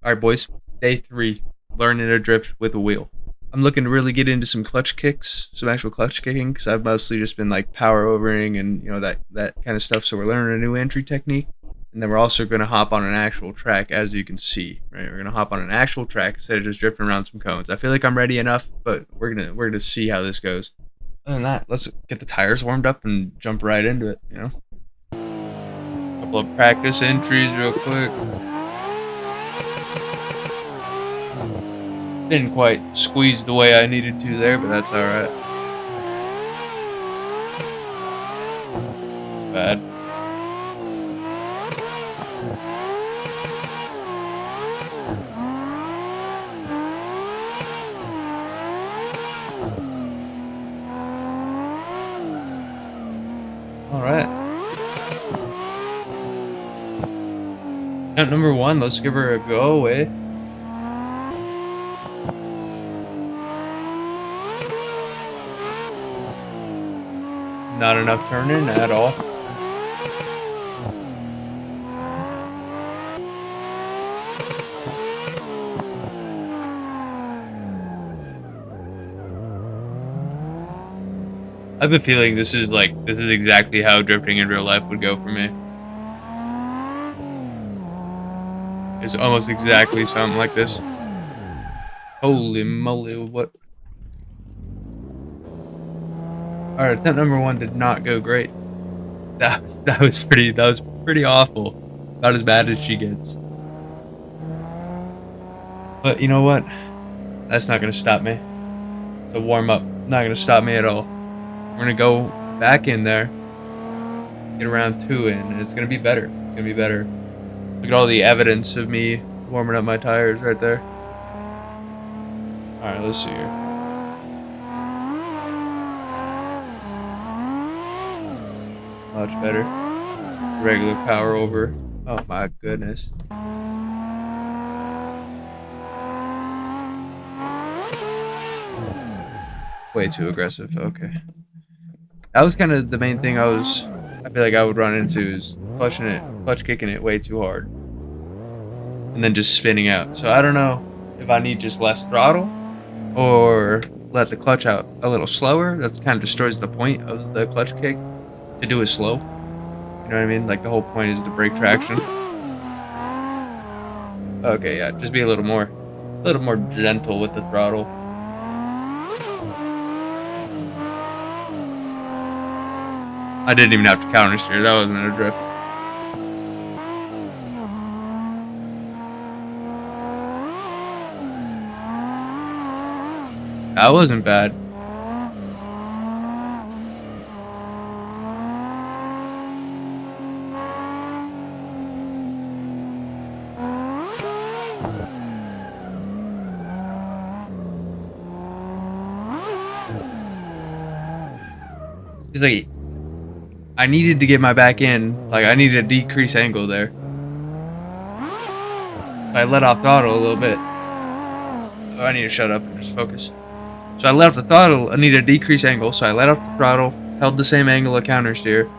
Alright, boys. Day 3. Learning to drift with a wheel. I'm looking to really get into some clutch kicks, some actual clutch kicking, because I've mostly just been like power overing and that kind of stuff. So we're learning a new entry technique, and then we're also going to hop on an actual track, as you can see. Right, we're going to hop on an actual track instead of just drifting around some cones. I feel like I'm ready enough, but we're gonna see how this goes. Other than that, let's get the tires warmed up and jump right into it. Couple of practice entries real quick. Didn't quite squeeze the way I needed to there, but that's alright. Bad. Alright. Attempt number 1, let's give her a go, eh? Not enough turning at all. I have a feeling this is exactly how drifting in real life would go for me. It's almost exactly something like this. Holy moly, what? Alright, attempt number 1 did not go great. That was pretty awful. About as bad as she gets. But you know what? That's not gonna stop me. It's a warm up. Not gonna stop me at all. We're gonna go back in there, get around 2 in, and it's gonna be better. It's gonna be better. Look at all the evidence of me warming up my tires right there. Alright, let's see here. Much better. Regular power over. Oh my goodness. Way too aggressive. Okay. That was kind of the main thing I feel like I would run into is clutch kicking it way too hard. And then just spinning out. So I don't know if I need just less throttle or let the clutch out a little slower. That kind of destroys the point of the clutch kick to do it slow. You know what I mean? Like the whole point is to break traction. Okay, yeah, just be a little more gentle with the throttle. I didn't even have to counter steer. That wasn't a drift. That wasn't bad. He's like, I needed to get my back in. Like, I needed a decrease angle there. So I let off throttle a little bit. Oh, I need to shut up and just focus. So I let off the throttle. I needed a decrease angle. So I let off the throttle, held the same angle of counter steer,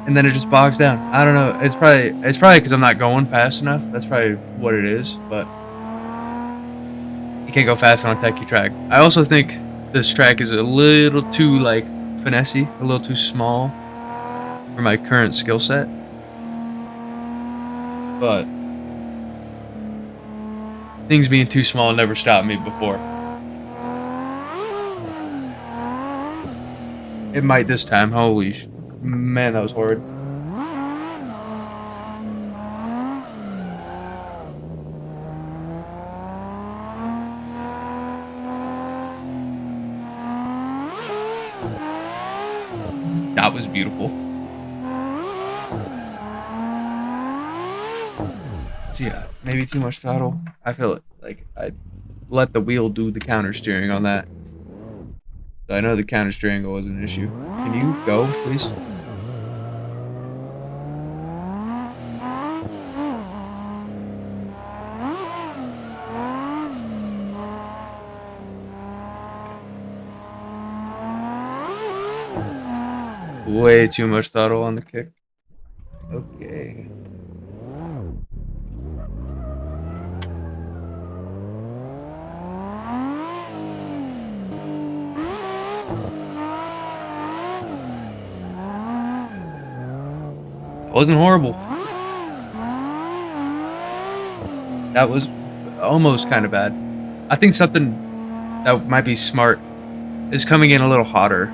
and then it just bogs down. I don't know. It's probably because I'm not going fast enough. That's probably what it is. But you can't go fast on a techie track. I also think this track is a little too like finessey, a little too small for my current skill set. But things being too small never stopped me before. It might this time. Holy man, that was horrid. That was beautiful. So yeah, maybe too much throttle. I feel it. Like I let the wheel do the counter steering on that. So I know the counter steering was an issue. Can you go, please? Way too much throttle on the kick. Okay. wasn't horrible. That was almost kind of bad. I think something that might be smart is coming in a little hotter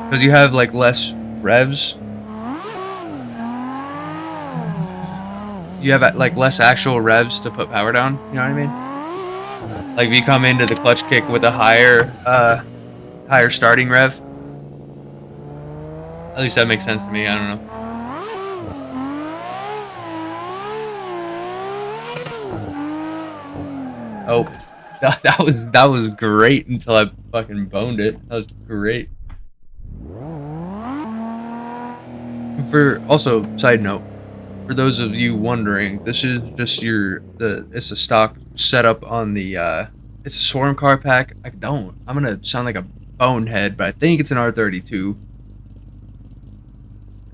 because you have like less revs. You have like less actual revs to put power down. You know what I mean? Like if you come into the clutch kick with a higher starting rev. At least that makes sense to me. I don't know. Oh, that was great until I fucking boned it. That was great. For also, side note, for those of you wondering, this is just it's a stock setup on the it's a Swarm car pack. I'm gonna sound like a bonehead, but I think it's an R32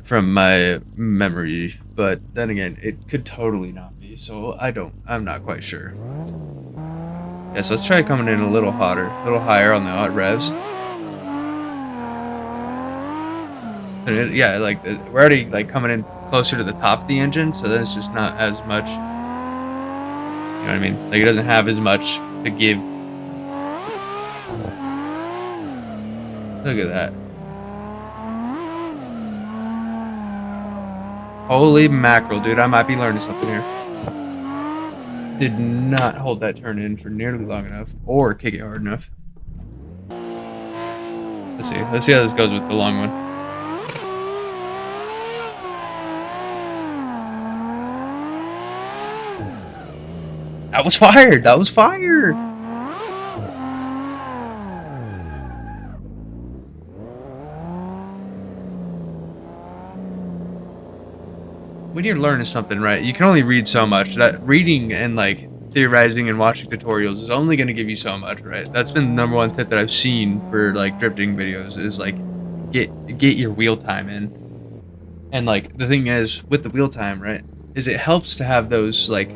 from my memory. But then again, it could totally not be. So I'm not quite sure. Yeah, so let's try coming in a little hotter, a little higher on the hot revs. Yeah, like we're already like coming in closer to the top of the engine, so then it's just not as much. You know what I mean? Like it doesn't have as much to give. Look at that! Holy mackerel, dude! I might be learning something here. Did not hold that turn in for nearly long enough, or kick it hard enough. Let's see. Let's see how this goes with the long one. That was fire! That was fire! When you're learning something, right, you can only read so much. That reading and like theorizing and watching tutorials is only going to give you so much, right? That's been the number one tip that I've seen for like drifting videos is like get your wheel time in. And like the thing is with the wheel time, right, is it helps to have those like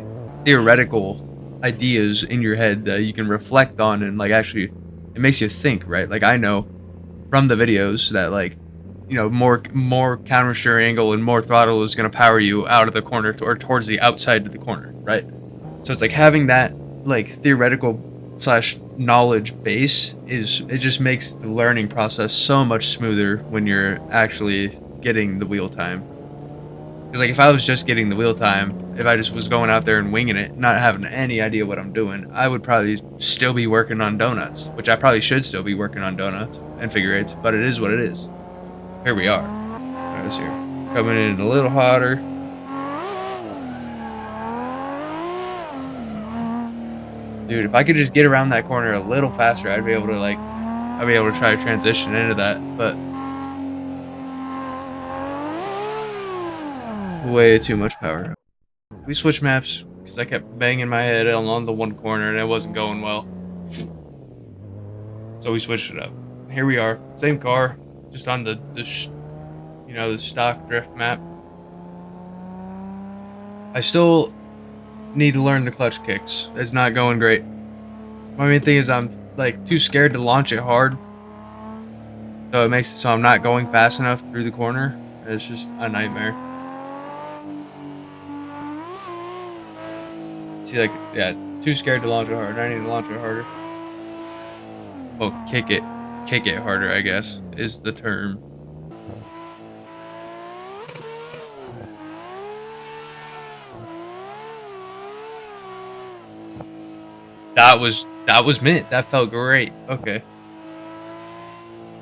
theoretical ideas in your head that you can reflect on and like actually it makes you think, right? Like I know from the videos that like more counter steer angle and more throttle is going to power you out of the corner or towards the outside of the corner, right? So it's like having that like theoretical slash knowledge base it just makes the learning process so much smoother when you're actually getting the wheel time. Because like if I was just getting the wheel time, if I just was going out there and winging it, not having any idea what I'm doing, I would probably still be working on donuts, which I probably should still be working on donuts and figure eights, but it is what it is. Here we are. Let's see. Coming in a little hotter. Dude, if I could just get around that corner a little faster, I'd be able to try to transition into that, but way too much power. We switched maps because I kept banging my head on the one corner and it wasn't going well. So we switched it up. Here we are, same car, just on the stock drift map. I still need to learn the clutch kicks. It's not going great. My main thing is I'm like too scared to launch it hard. So it makes it so I'm not going fast enough through the corner. It's just a nightmare. See, like, yeah, too scared to launch it hard. I need to launch it harder. Well, kick it harder, I guess, is the term. That was mint. That felt great. Okay.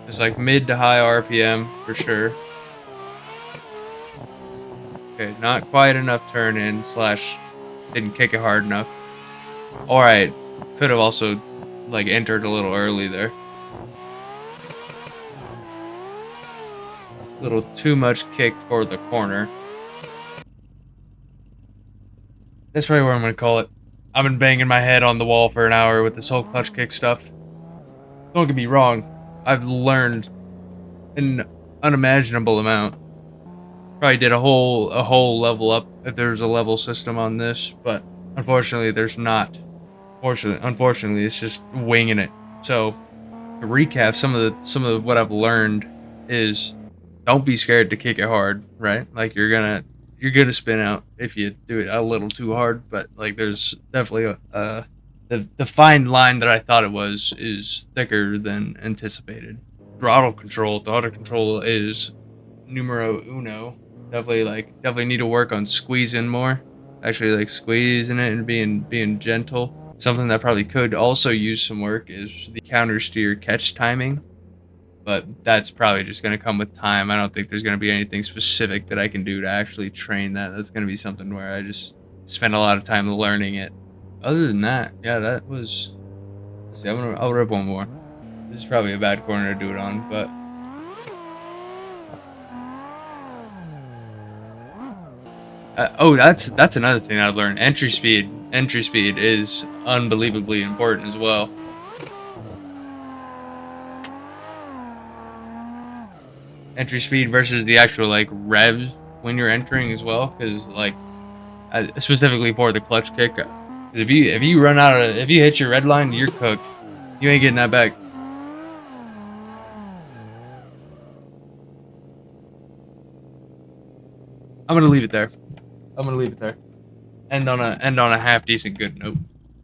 It's like mid to high RPM for sure. Okay, not quite enough turn in slash didn't kick it hard enough. Alright, could have also like entered a little early there. A little too much kick toward the corner. That's probably what I'm gonna call it. I've been banging my head on the wall for an hour with this whole clutch kick stuff. Don't get me wrong, I've learned an unimaginable amount. Probably did a whole level up if there's a level system on this, but unfortunately there's not. Unfortunately, it's just winging it. So to recap, some of what I've learned is don't be scared to kick it hard, right? Like you're gonna spin out if you do it a little too hard, but like there's definitely the fine line that I thought it was is thicker than anticipated. Throttle control is numero uno. Definitely need to work on squeezing more. Actually, like squeezing it and being gentle. Something that probably could also use some work is the counter steer catch timing, but that's probably just going to come with time. I don't think there's going to be anything specific that I can do to actually train that. That's going to be something where I just spend a lot of time learning it. Other than that, yeah, that was. Let's see, I'll rip one more. This is probably a bad corner to do it on, but oh, that's another thing I've learned. Entry speed is unbelievably important as well. Entry speed versus the actual like revs when you're entering as well, because like specifically for the clutch kick. 'Cause if you run out of if you hit your red line, you're cooked. You ain't getting that back. I'm gonna leave it there. I'm gonna leave it there. End on a half decent good note.